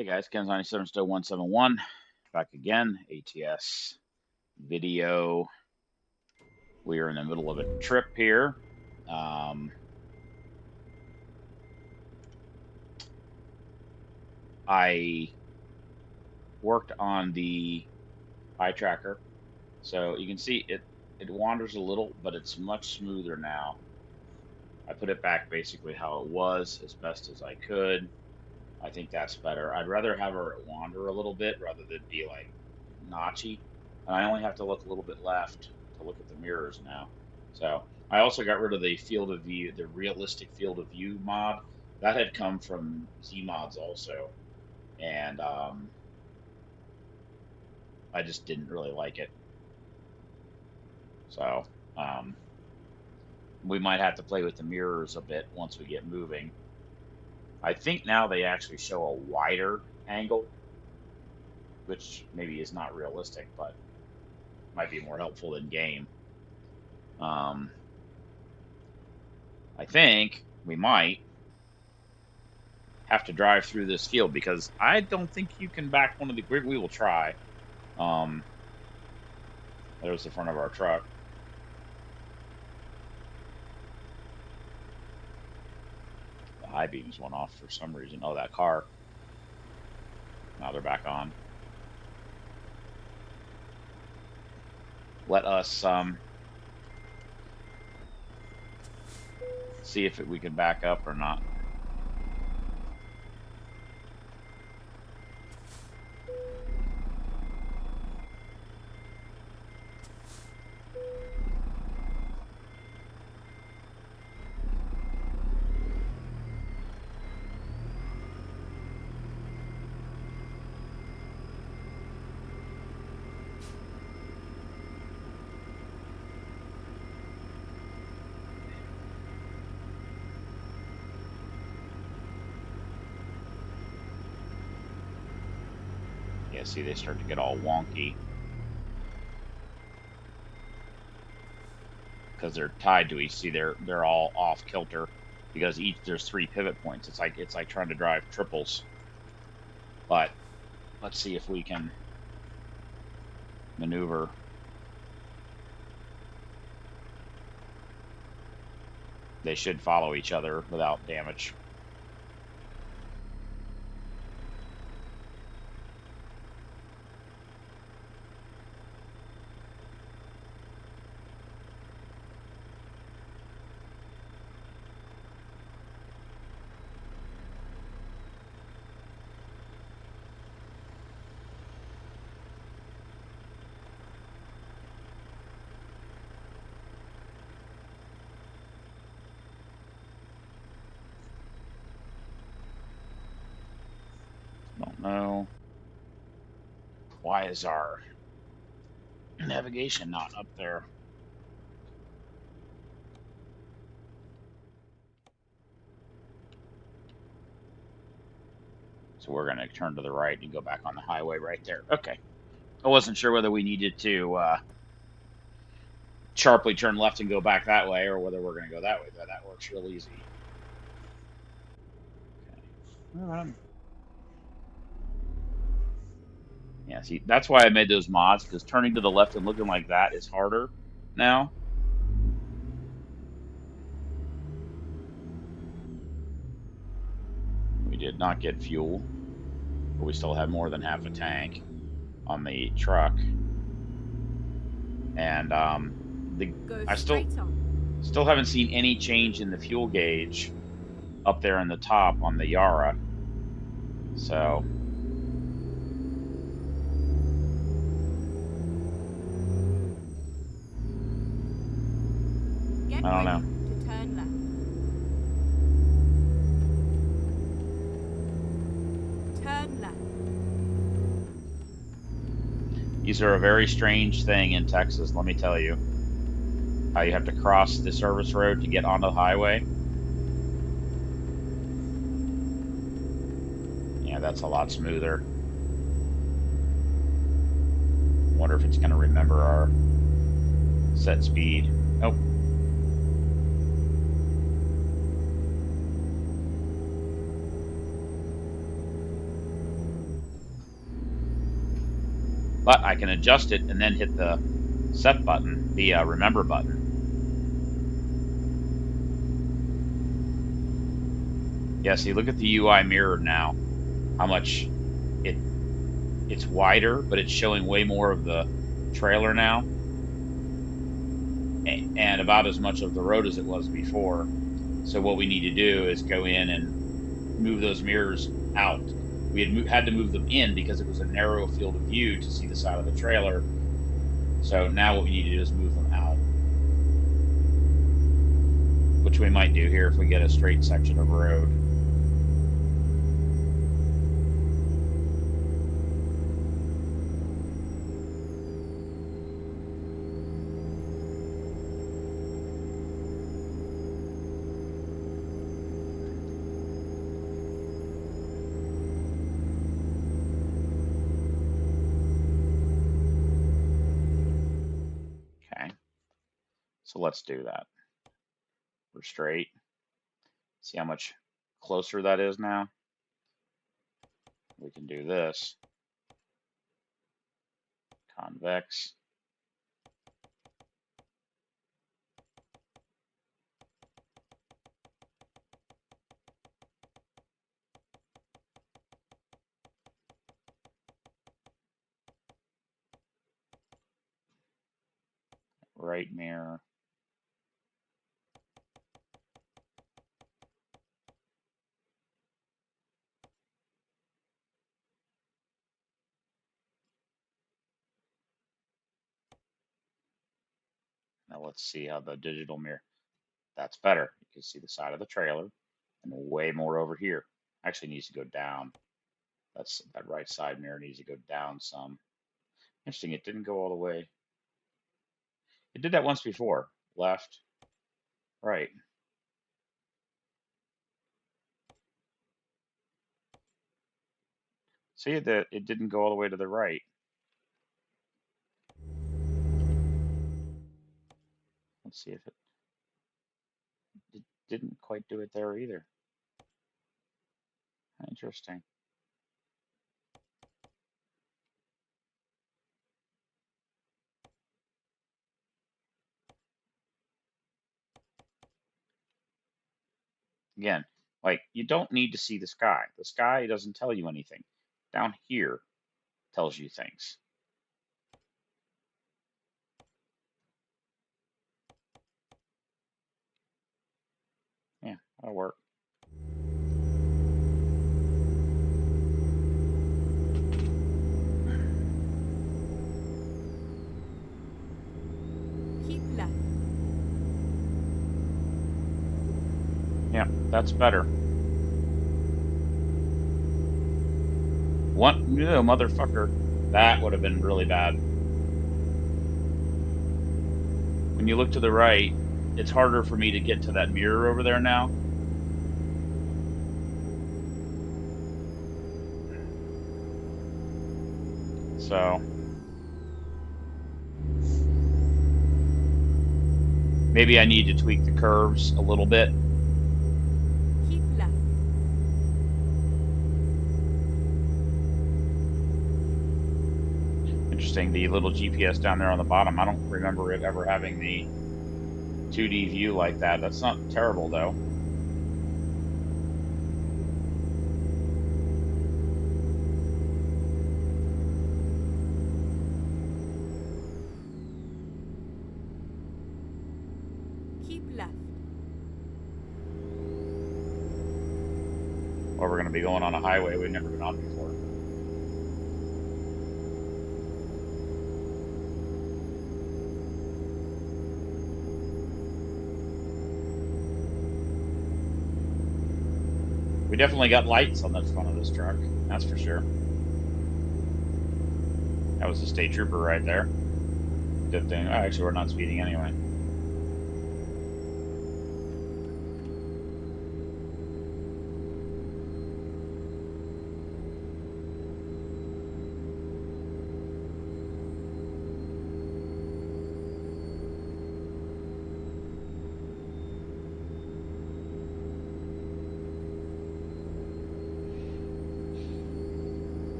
Hey guys, Ken's 97 still 171. Back again, ATS video. We are in the middle of a trip here. I worked on the eye tracker, so you can see it wanders a little, but it's much smoother now. I put it back basically how it was as best as I could. I think that's better. I'd rather have her wander a little bit rather than be like notchy. And I only have to look a little bit left to look at the mirrors now. So I also got rid of the field of view, the realistic field of view mod. That had come from Z mods also, and I just didn't really like it. So we might have to play with the mirrors a bit once we get moving. I think now they actually show a wider angle, which maybe is not realistic, but might be more helpful than game. I think we might have to drive through this field because I don't think you can back one of the grid. We will try. There's the front of our truck. The high beams went off for some reason. Oh, that car. Now they're back on. Let us see if we can back up or not. Yeah, see, they start to get all wonky because they're tied to each. See, they're all off kilter because there's 3 pivot points. It's like trying to drive triples. But let's see if we can maneuver. They should follow each other without damage. Don't know. Why is our navigation not up there? So we're going to turn to the right and go back on the highway right there. Okay. I wasn't sure whether we needed to sharply turn left and go back that way or whether we're going to go that way. That works real easy. Okay. All right. Yeah, see, that's why I made those mods, because turning to the left and looking like that is harder now. We did not get fuel, but we still had more than half a tank on the truck. And I still haven't seen any change in the fuel gauge up there in the top on the Yara. So I don't know. To turn left. Turn left. These are a very strange thing in Texas, let me tell you. How you have to cross the service road to get onto the highway. Yeah, that's a lot smoother. Wonder if it's going to remember our set speed. Oh. but I can adjust it and then hit the set button, the remember button. Yeah, see, look at the UI mirror now, how much it's wider, but it's showing way more of the trailer now, and about as much of the road as it was before. So what we need to do is go in and move those mirrors out. We had to move them in because it was a narrow field of view to see the side of the trailer. So now what we need to do is move them out, which we might do here if we get a straight section of road. Okay, so let's do that. We're straight. See how much closer that is now? We can do this. Convex. Right mirror. Now let's see how the digital mirror, that's better. You can see the side of the trailer and way more over here. Actually needs to go down. That right side mirror needs to go down some. Interesting, it didn't go all the way. It did that once before. Left, right. See that it didn't go all the way to the right. Let's see if it didn't quite do it there either. Interesting. Again, like you don't need to see the sky. The sky doesn't tell you anything. Down here tells you things. Yeah, that'll work. Keep left. Yeah, that's better. One, no, motherfucker. That would have been really bad. When you look to the right, it's harder for me to get to that mirror over there now. So maybe I need to tweak the curves a little bit. Keep left. Interesting, the little GPS down there on the bottom. I don't remember it ever having the 2D view like that. That's not terrible though. Keep left. Or we're going to be going on a highway we've never been on before. We definitely got lights on the front of this truck. That's for sure. That was a state trooper right there. Good thing. Oh, actually, we're not speeding anyway.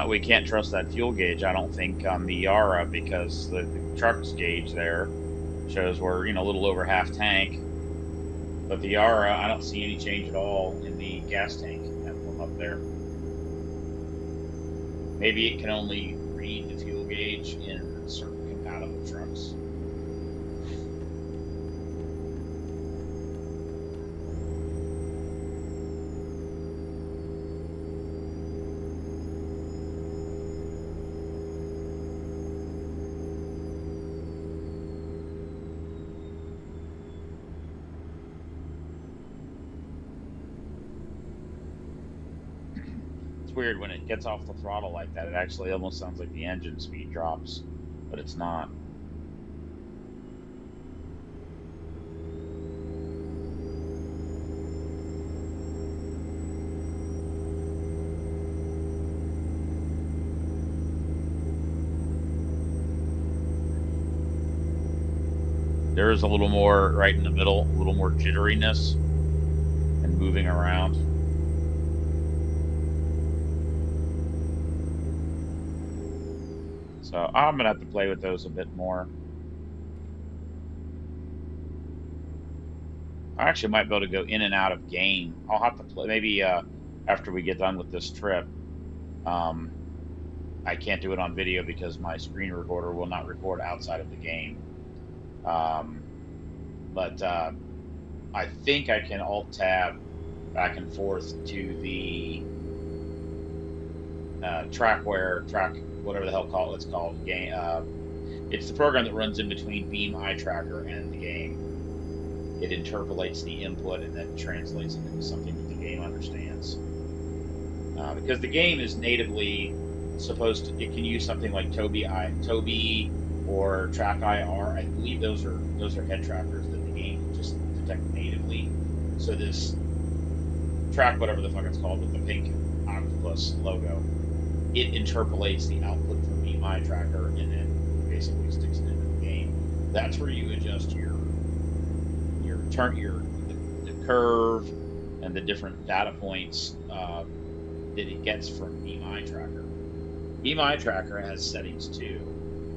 We can't trust that fuel gauge, I don't think, on the Yara because the truck's gauge there shows we're, a little over half tank. But the Yara, I don't see any change at all in the gas tank emblem up there. Maybe it can only read the fuel gauge in certain compatible trucks. It's weird when it gets off the throttle like that. It actually almost sounds like the engine speed drops, but it's not. There is a little more right in the middle, a little more jitteriness and moving around. So I'm gonna have to play with those a bit more. I actually might be able to go in and out of game. I'll have to play maybe after we get done with this trip. Um, I can't do it on video because my screen recorder will not record outside of the game. Um, but I think I can alt tab back and forth to the track whatever the hell it's called game. It's the program that runs in between Beam Eye Tracker and the game. It interpolates the input and then translates it into something that the game understands. Because the game is natively it can use something like Toby or Track IR. I believe those are head trackers that the game just detect natively. So this track, whatever the fuck it's called, with the pink octopus logo, it interpolates the output from Beam Eye Tracker and then basically sticks it into the game. That's where you adjust your the curve and the different data points that it gets from Beam Eye Tracker. Beam Eye Tracker has settings too,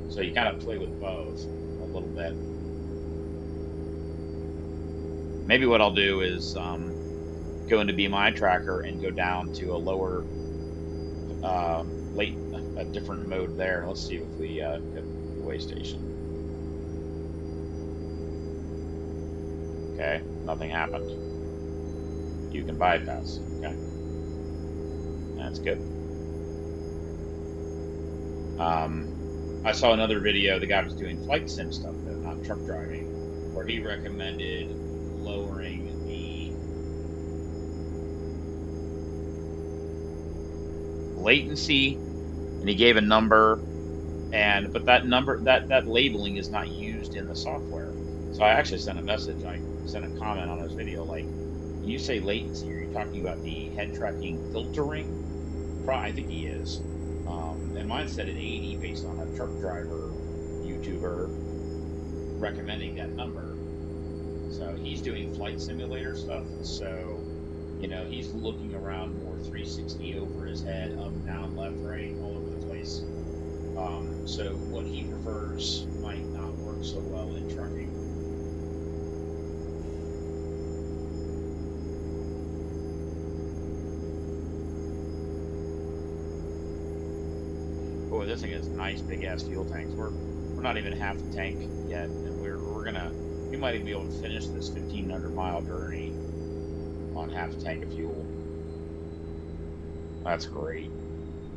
so you kind of play with both a little bit. Maybe what I'll do is go into Beam Eye Tracker and go down to a lower a different mode there. Let's see if we get the way station. Okay, nothing happened. You can bypass. Okay, that's good. I saw another video. The guy was doing flight sim stuff, though, not truck driving, where he recommended lowering the latency, and he gave a number, but that number that labeling is not used in the software. So I actually sent a message. I sent a comment on his video like, when you say latency, are you talking about the head tracking filtering? I think he is. And mine set at 80 based on a truck driver YouTuber recommending that number. So he's doing flight simulator stuff. So, he's looking around more 360 over his head, up, down, left, right, all over the place. So what he prefers might not work so well in trucking. Boy, this thing has nice big ass fuel tanks. We're not even half the tank yet, and we might even be able to finish this 1,500-mile journey on half a tank of fuel. That's great.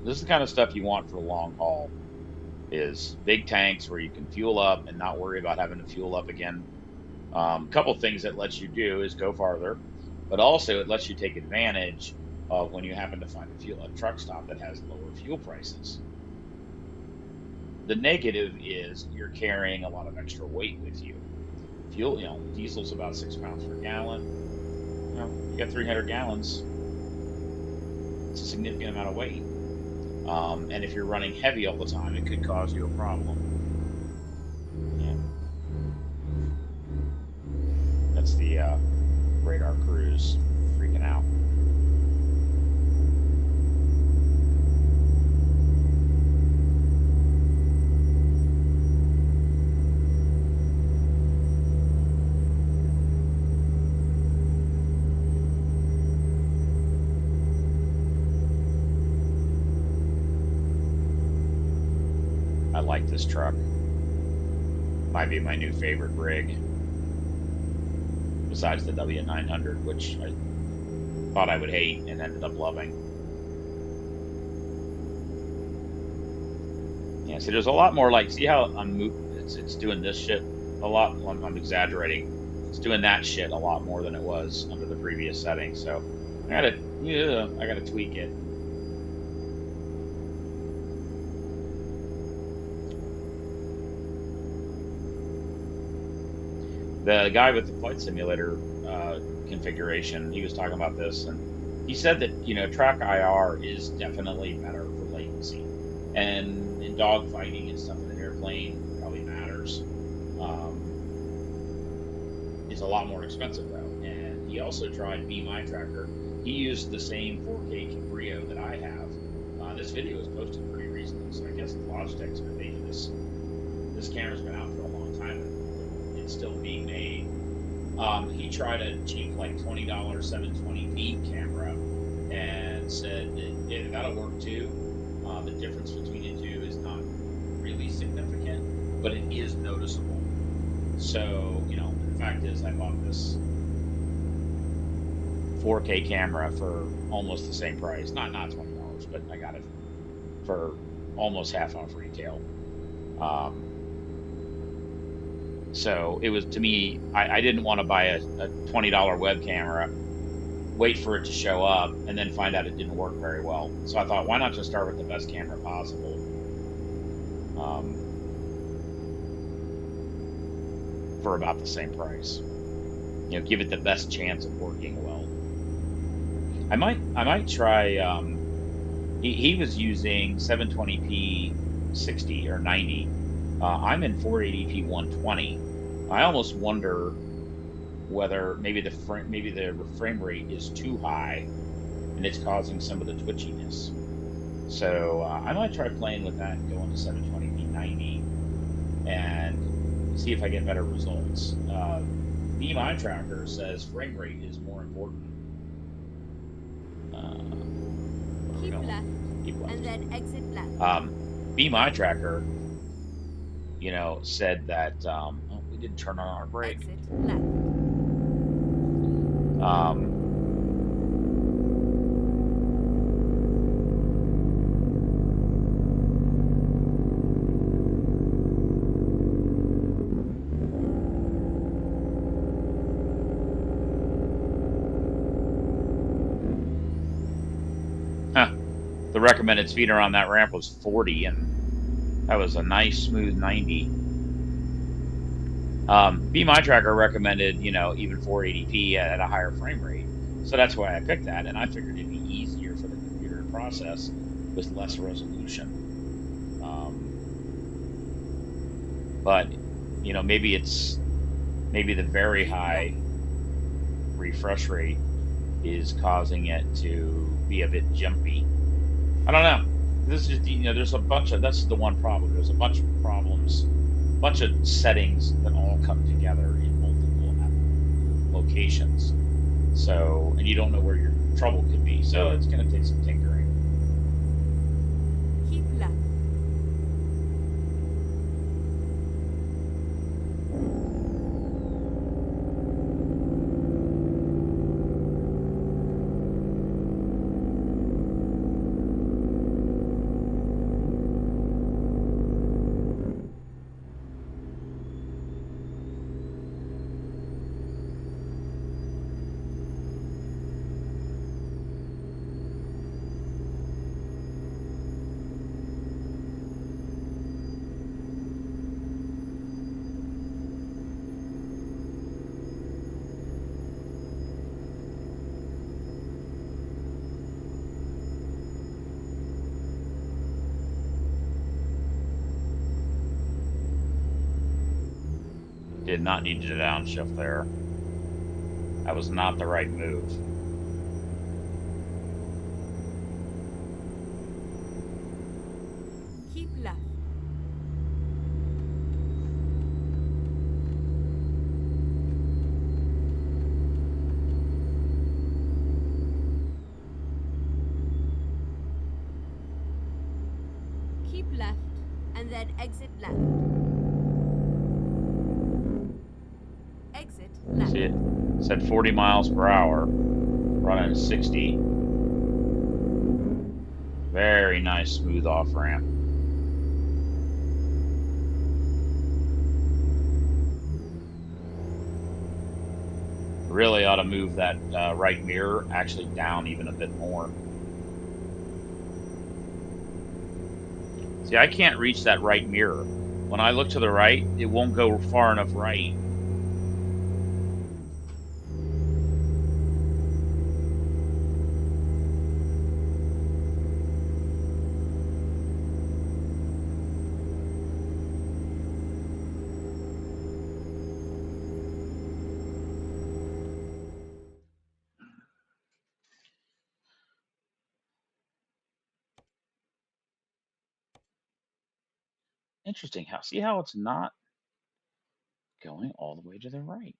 This is the kind of stuff you want for the long haul. Is big tanks where you can fuel up and not worry about having to fuel up again. A couple things that lets you do is go farther, but also it lets you take advantage of when you happen to find a truck stop that has lower fuel prices. The negative is you're carrying a lot of extra weight with you. Fuel, diesel's about 6 pounds per gallon. You got 300 gallons. It's a significant amount of weight. And if you're running heavy all the time, it could cause you a problem. Yeah. That's the radar cruise freaking out. I like this truck. Might be my new favorite rig, besides the W900, which I thought I would hate and ended up loving. Yeah, so there's a lot more like, see how it's doing this shit a lot. I'm exaggerating. It's doing that shit a lot more than it was under the previous settings. So I gotta tweak it. The guy with the flight simulator configuration, he was talking about this, and he said that track IR is definitely better for latency, and in dogfighting and stuff in an airplane probably matters. Um, it's a lot more expensive though, and he also tried Be My Tracker. He used the same 4K Brio that I have. This video was posted pretty recently, so I guess Logitech's been making this. This camera's been out for a long time, and it's still being made. He tried a cheap, like $20 720p camera and said that that'll work too. The difference between the two is not really significant, but it is noticeable. So, the fact is, I bought this 4K camera for almost the same price. Not $20, but I got it for almost half off retail. Um, So it was, to me, I didn't want to buy a $20 web camera, wait for it to show up, and then find out it didn't work very well. So I thought, why not just start with the best camera possible, um, for about the same price? Give it the best chance of working well. I might try. He was using 720p 60 or 90. I'm in 480p 120. I almost wonder whether maybe the frame rate is too high and it's causing some of the twitchiness. So I might try playing with that and going to 720p 90 and see if I get better results. Be My Tracker says frame rate is more important. Where are we Keep going? left. Keep left. And then exit left. Be My Tracker, said that we didn't turn on our brake. Exit left. Um, huh, the recommended speed around that ramp was 40, and that was a nice smooth 90. Be My Tracker recommended, even 480p at a higher frame rate. So that's why I picked that, and I figured it'd be easier for the computer to process with less resolution. But maybe the very Keep high left. refresh rate is causing it to be a bit jumpy. I don't know. This is there's a bunch of, that's the one problem. There's a bunch of problems, bunch of settings that all come together in multiple locations. So, and you don't know where your trouble could be. So it's going to take some tinkering. Keep left. Did not need to downshift there. That was not the right move. Keep left. Keep left. and then exit left. Exit left. See, it said 40 miles per hour, running 60. Very nice smooth off ramp. Really ought to move that right mirror actually down even a bit more. See, I can't reach that right mirror. When I look to the right, it won't go far enough right. Interesting. See how it's not going all the way to the right.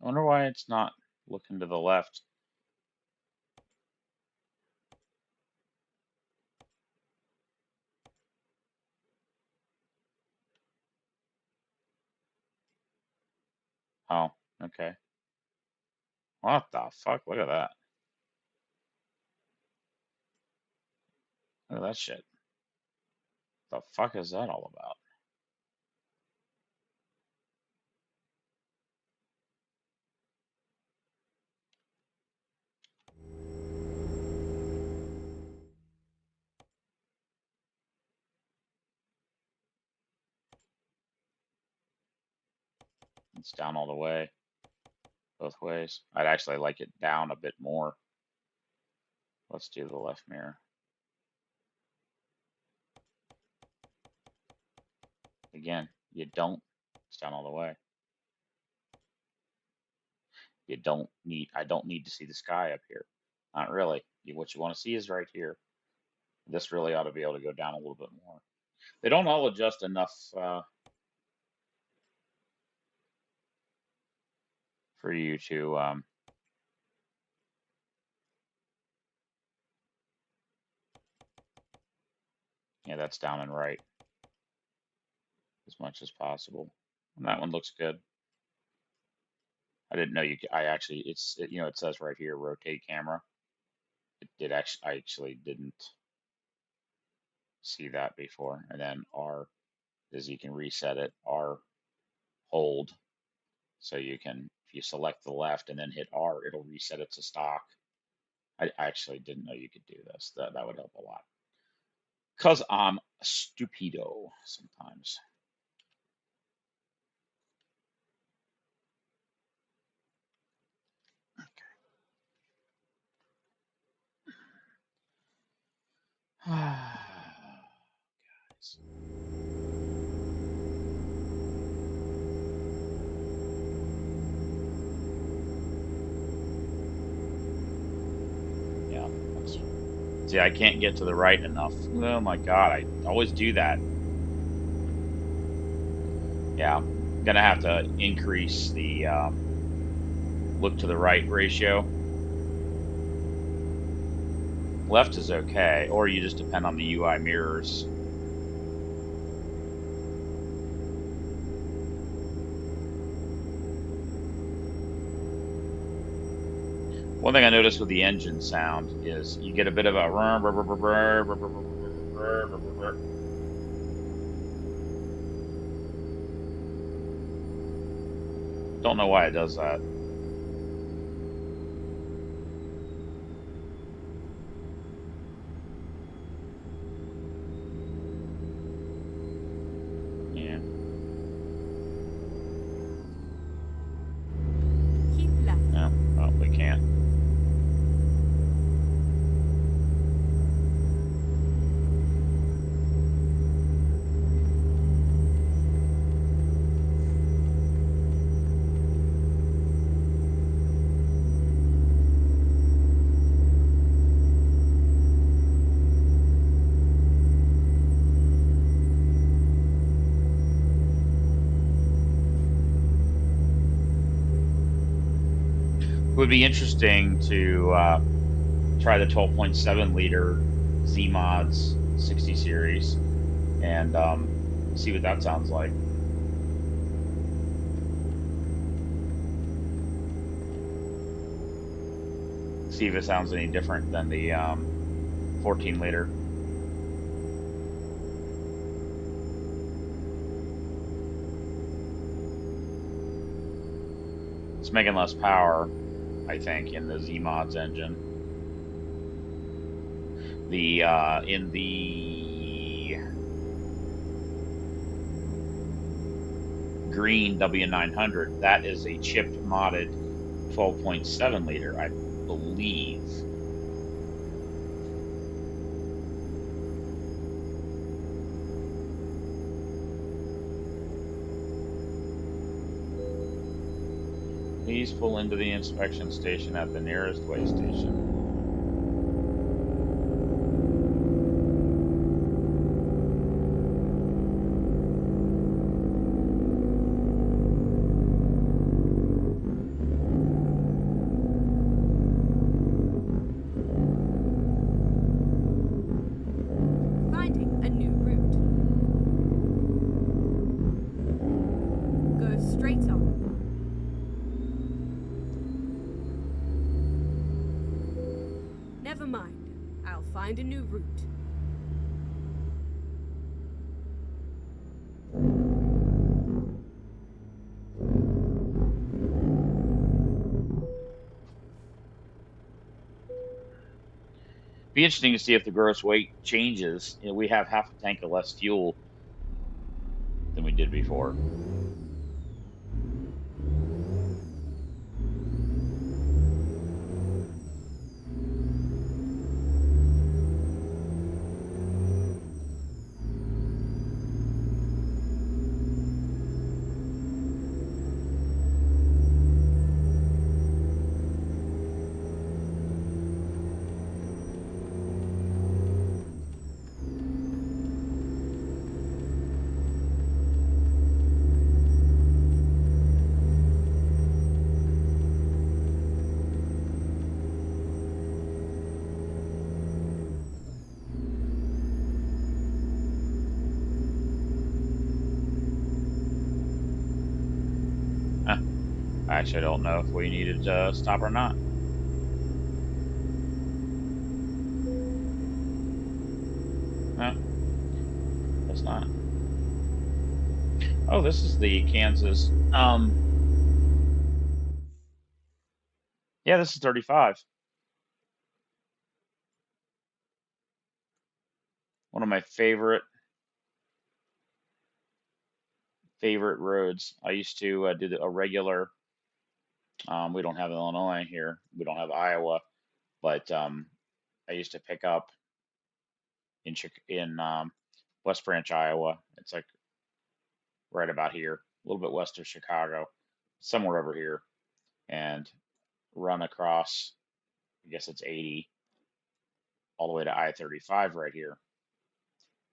I wonder why it's not looking to the left. Oh, okay. What the fuck? Look at that. Look at that shit. The fuck is that all about? It's down all the way, both ways. I'd actually like it down a bit more. Let's do the left mirror. Again, you don't. It's down all the way. I don't need to see the sky up here. Not really. What you want to see is right here. This really ought to be able to go down a little bit more. They don't all adjust enough for you to, yeah, that's down and right as much as possible. And that one looks good. I didn't know you could, I actually, it says right here, rotate camera. I actually didn't see that before. And then R is you can reset it, R hold. So you can, if you select the left and then hit R, it'll reset it to stock. I actually didn't know you could do this. That would help a lot. Because I'm stupido sometimes. Guys. Yeah. See, I can't get to the right enough. Oh my God, I always do that. Yeah, I'm gonna have to increase the look to the right ratio. Left is okay, or you just depend on the UI mirrors. One thing I noticed with the engine sound is you get a bit of a don't know why it does that. would be interesting to try the 12.7 liter Z Mods 60 series and see what that sounds like. See if it sounds any different than the 14 liter. It's making less power, I think, in the Z Mods engine. The in the green W900, that is a chipped modded 12.7 liter, I believe. Please pull into the inspection station at the nearest way station. Finding a new route. Go straight on. Never mind. I'll find a new route. Be interesting to see if the gross weight changes. You know, we have half a tank of less fuel than we did before. Huh. Actually, I don't know if we needed to stop or not. No, that's not. Oh, this is the Kansas. Yeah, this is 35. One of my favorite roads. I used to do a regular. We don't have Illinois here. We don't have Iowa, but I used to pick up in West Branch, Iowa. It's like right about here, a little bit west of Chicago, somewhere over here, and run across. I guess it's 80 all the way to I-35 right here,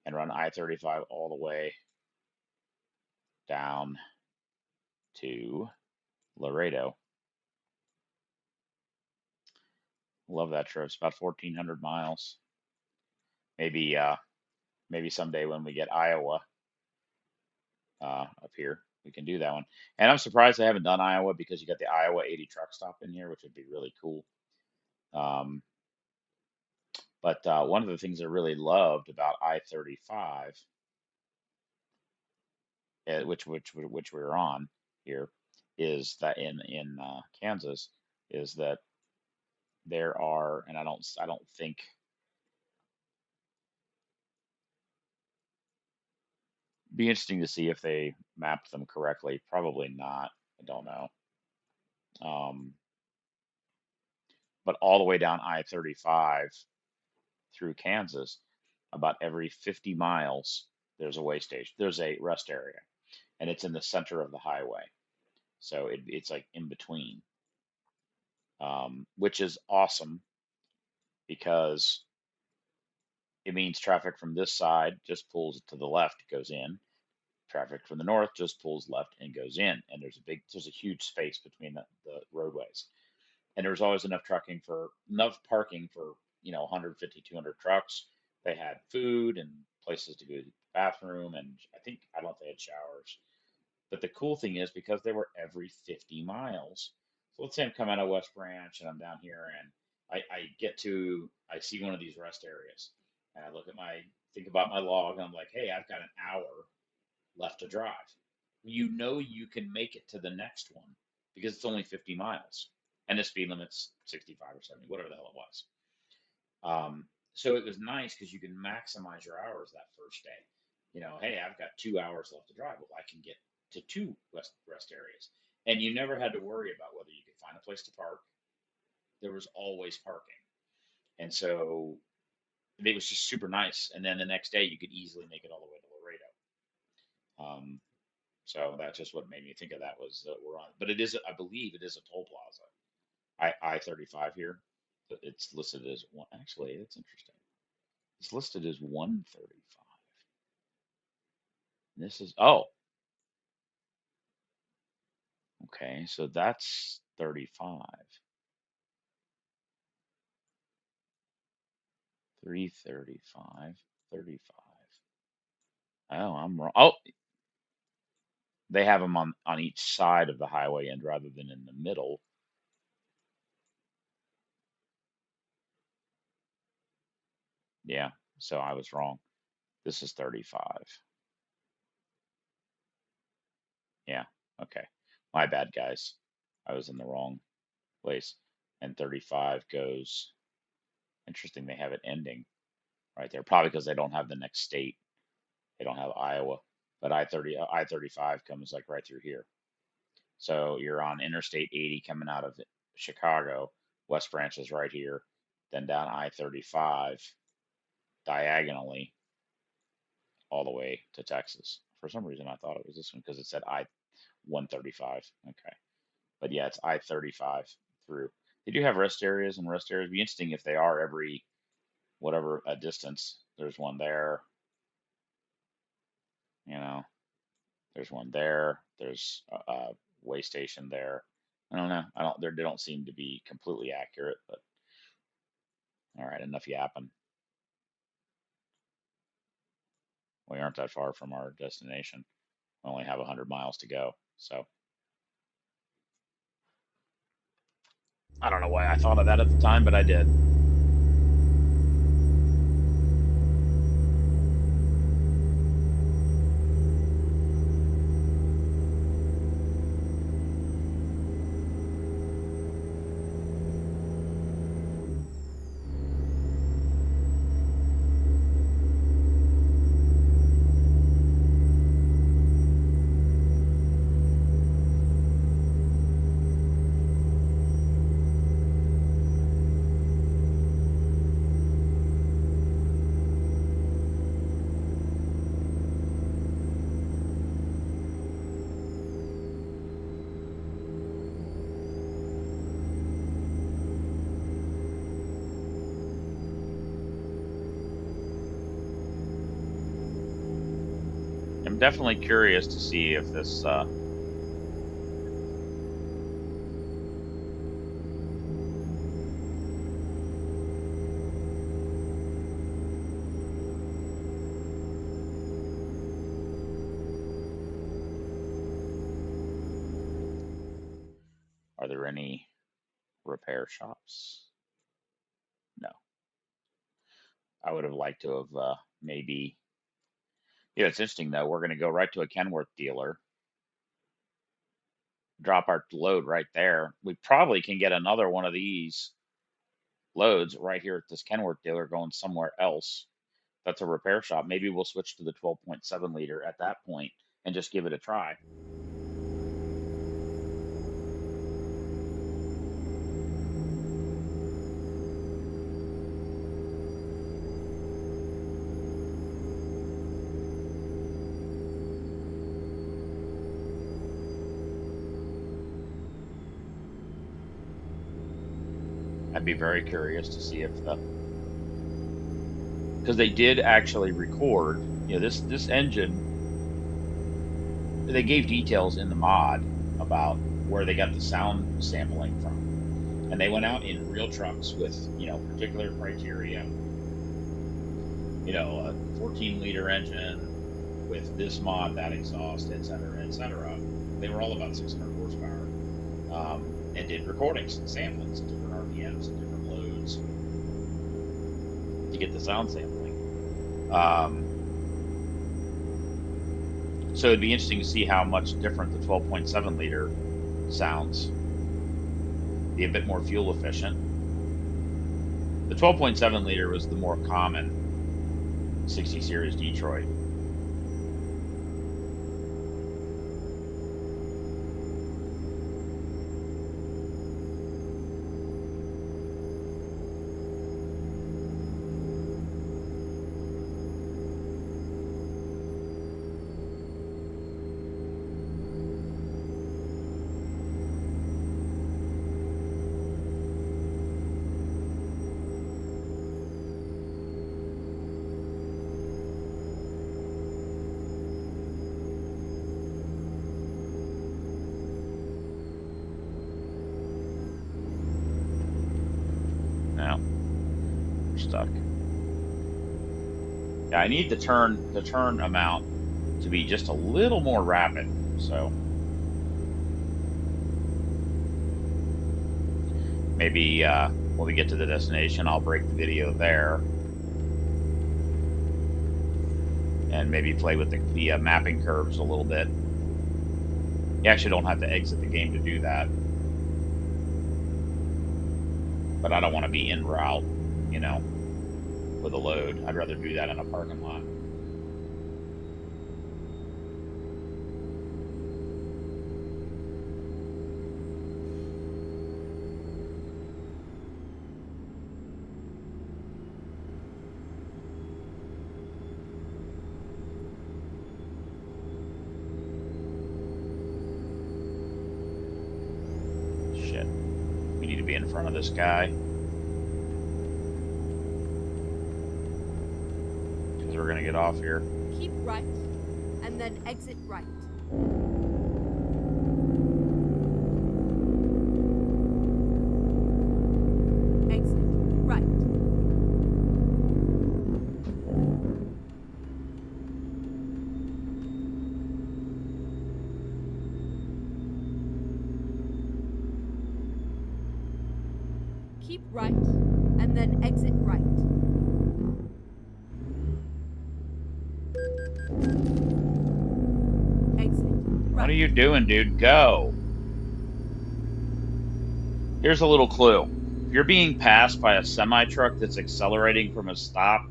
and run I-35 all the way down to Laredo. Love that trip. It's about 1,400 miles. Maybe maybe someday when we get Iowa up here, we can do that one. And I'm surprised I haven't done Iowa because you got the Iowa 80 truck stop in here, which would be really cool. Um, but one of the things I really loved about I-35, which we were on here, is that in Kansas, is that there are, and I don't think, be interesting to see if they mapped them correctly. Probably not. I don't know. Um, but all the way down I-35 through Kansas, about every 50 miles, there's a way station. There's a rest area, and it's in the center of the highway. So it's like in between, which is awesome because it means traffic from this side just pulls to the left, goes in. Traffic from the north just pulls left and goes in. And there's a huge space between the roadways. and there was always enough parking for 150, 200 trucks. They had food and places to go to the bathroom, and I don't know if they had showers. But the cool thing is because they were every 50 miles. So let's say I'm coming out of West Branch and I'm down here and I see one of these rest areas and I think about my log and I'm like, hey, I've got an hour left to drive. You can make it to the next one because it's only 50 miles and the speed limit's 65 or 70, whatever the hell it was. So it was nice because you can maximize your hours that first day. Hey, I've got 2 hours left to drive. Well, I can get to two rest areas. And you never had to worry about whether you could find a place to park. There was always parking. And so it was just super nice. And then the next day, you could easily make it all the way to Laredo. So that's just what made me think of that was that we're on, but I believe it is a toll plaza. I-35 here. It's listed as one. Actually, that's interesting. It's listed as 135. This is, oh, okay. So that's 35. 335, 35. Oh, I'm wrong. Oh, they have them on each side of the highway end rather than in the middle. Yeah, so I was wrong. This is 35. Yeah, okay. My bad, guys. I was in the wrong place. And 35 goes, interesting, they have it ending right there. Probably because they don't have the next state. They don't have Iowa. But I-35 comes like right through here. So you're on Interstate 80 coming out of Chicago. West Branch is right here. Then down I-35 diagonally all the way to Texas. For some reason, I thought it was this one because it said I-135. Okay. But yeah, it's I-35 through. They do have rest areas and rest areas. It'd be interesting if they are every whatever a distance. There's one there, you know, there's one there. There's a way station there. I don't know. They don't seem to be completely accurate, but all right, enough yapping. We aren't that far from our destination. We only have 100 miles to go. So I don't know why I thought of that at the time, but I did. I'm definitely curious to see if this. Are there any repair shops? No. I would have liked to have maybe. Yeah, it's interesting though. We're going to go right to a Kenworth dealer, drop our load right there. We probably can get another one of these loads right here at this Kenworth dealer going somewhere else. That's a repair shop. Maybe we'll switch to the 12.7 liter at that point and just give it a try. I'd be very curious to see if because they did actually record, this engine. They gave details in the mod about where they got the sound sampling from. And they went out in real trucks with, particular criteria, a 14-liter engine with this mod, that exhaust, et cetera, et cetera. They were all about 600 horsepower, and did recordings and samplings at different RPMs and different loads to get the sound sampling. So it'd be interesting to see how much different the 12.7 liter sounds. Be a bit more fuel efficient. The 12.7 liter was the more common 60 series Detroit. Now we're stuck. Yeah, I need the turn amount to be just a little more rapid. So maybe when we get to the destination, I'll break the video there and maybe play with the mapping curves a little bit. You actually don't have to exit the game to do that, but I don't want to be en route, with a load. I'd rather do that in a parking lot. Shit. We need to be in front of this guy, because we're going to get off here. Keep right, and then exit right. Exit right. Keep right, and then exit right. Exit right. What are you doing, dude? Go. Here's a little clue. If you're being passed by a semi-truck that's accelerating from a stop,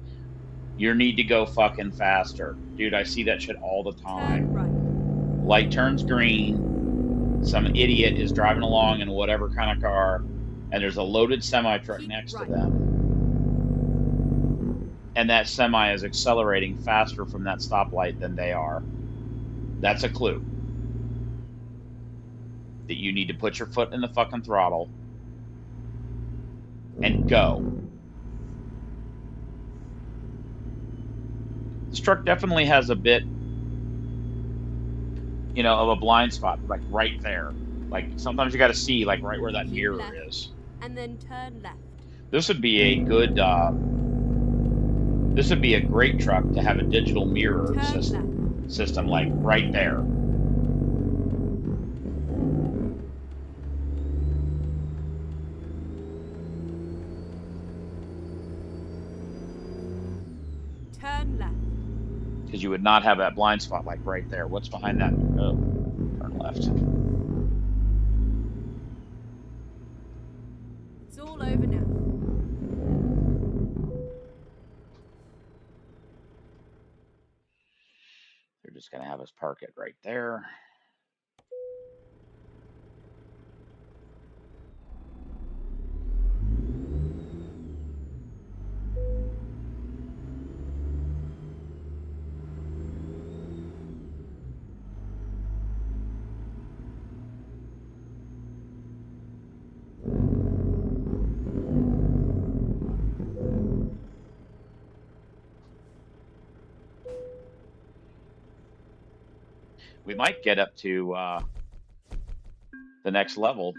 you need to go fucking faster. Dude, I see that shit all the time. Turn right. Light turns green. Some idiot is driving along in whatever kind of car, and there's a loaded semi-truck Keep next to right. them. And that semi is accelerating faster from that stoplight than they are. That's a clue that you need to put your foot in the fucking throttle and go. This truck definitely has a bit, of a blind spot, like right there. Like sometimes you got to see, like right where that Keep mirror left, is. and then turn left. This would be a good. This would be a great truck to have a digital mirror system, like right there. Turn left. Because you would not have that blind spot like right there. What's behind that? Oh, turn left. It's all over now. They're just going to have us park it right there. We might get up to the next level.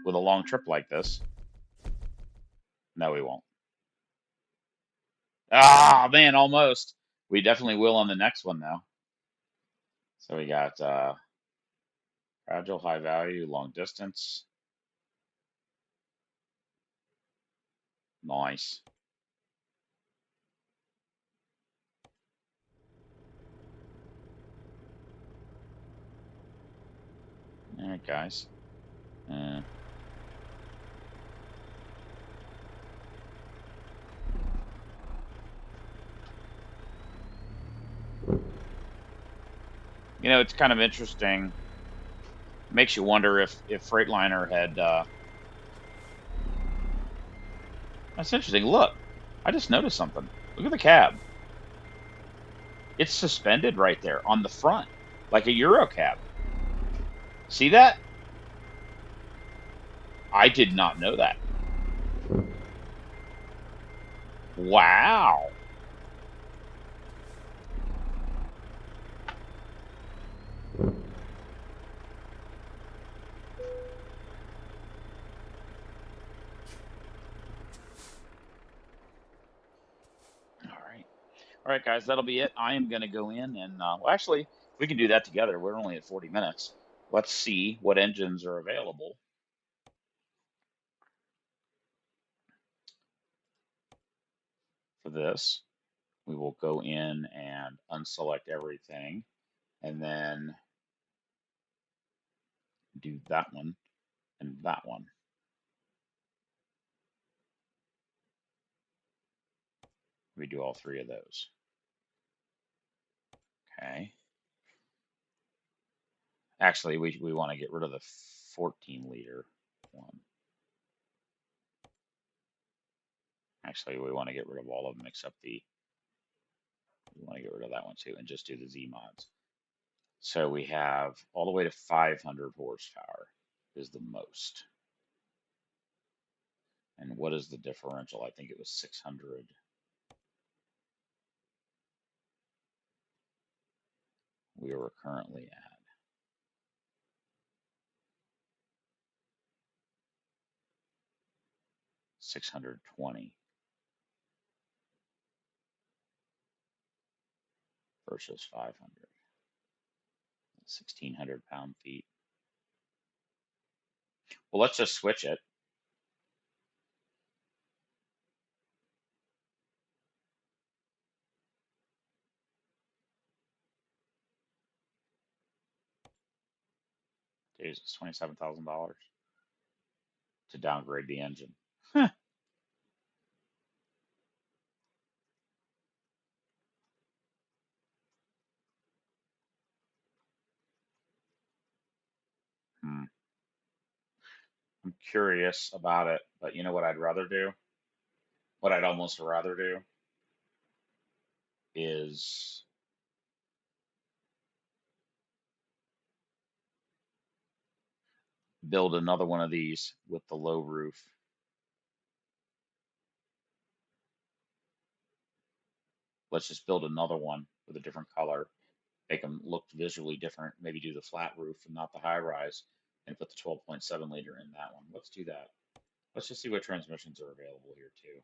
with a long trip like this. No, we won't. Ah, man, almost. We definitely will on the next one, though. So we got fragile, high value, long distance. Nice. All right, guys. Uh, it's kind of interesting. Makes you wonder if Freightliner had. That's interesting. Look, I just noticed something. Look at the cab. It's suspended right there on the front, like a Euro cab. See that? I did not know that. Wow. All right. All right, guys, that'll be it. I am going to go in and, well, actually, we can do that together. We're only at 40 minutes. Let's see what engines are available for this. We will go in and unselect everything and then do that one and that one. We do all three of those. Okay. Actually, we want to get rid of the 14-liter one. Actually, we want to get rid of all of them except we want to get rid of that one too and just do the Z mods. So we have all the way to 500 horsepower is the most. And what is the differential? I think it was 600. We were currently at 620 versus 500. 1,600 pound-feet. Well, let's just switch it. Jeez, it's $27,000 to downgrade the engine. Huh. Hmm. I'm curious about it, but you know what I'd rather do? What I'd almost rather do is build another one of these with the low roof. Let's just build another one with a different color, make them look visually different. Maybe do the flat roof and not the high rise, and put the 12.7-liter in that one. Let's do that. Let's just see what transmissions are available here too.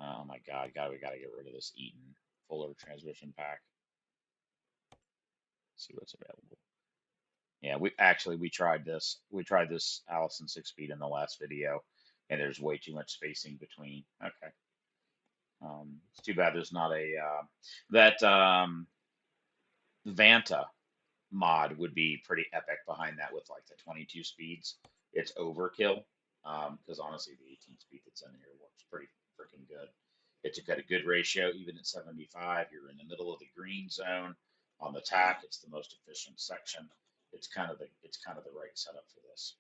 Oh my God, we gotta get rid of this Eaton Fuller transmission pack. See what's available. Yeah, we tried this. We tried this Allison 6-speed in the last video, and there's way too much spacing between. Okay. It's too bad there's not a that Vanta mod would be pretty epic behind that with like the 22 speeds. It's overkill because honestly, the 18 speed that's in here works pretty freaking good. It's got a good ratio, even at 75. You're in the middle of the green zone on the tack. It's the most efficient section. It's kind of the right setup for this.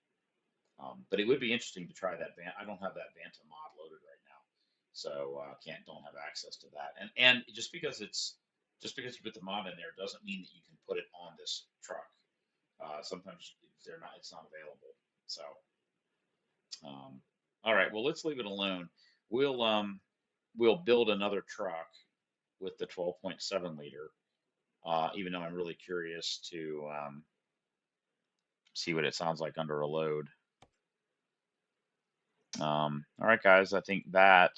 But it would be interesting to try that. I don't have that Vanta mod loaded right now, so don't have access to that. And just because you put the mod in there doesn't mean that you can put it on this truck. Sometimes they're not. It's not available. So, all right. Well, let's leave it alone. We'll um, we'll build another truck with the 12.7-liter. Even though I'm really curious to see what it sounds like under a load. All right, guys, I think that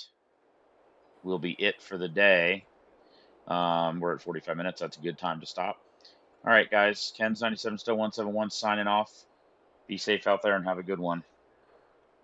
will be it for the day. We're at 45 minutes. That's a good time to stop. All right, guys. Ken's 97 still 171 signing off. Be safe out there and have a good one.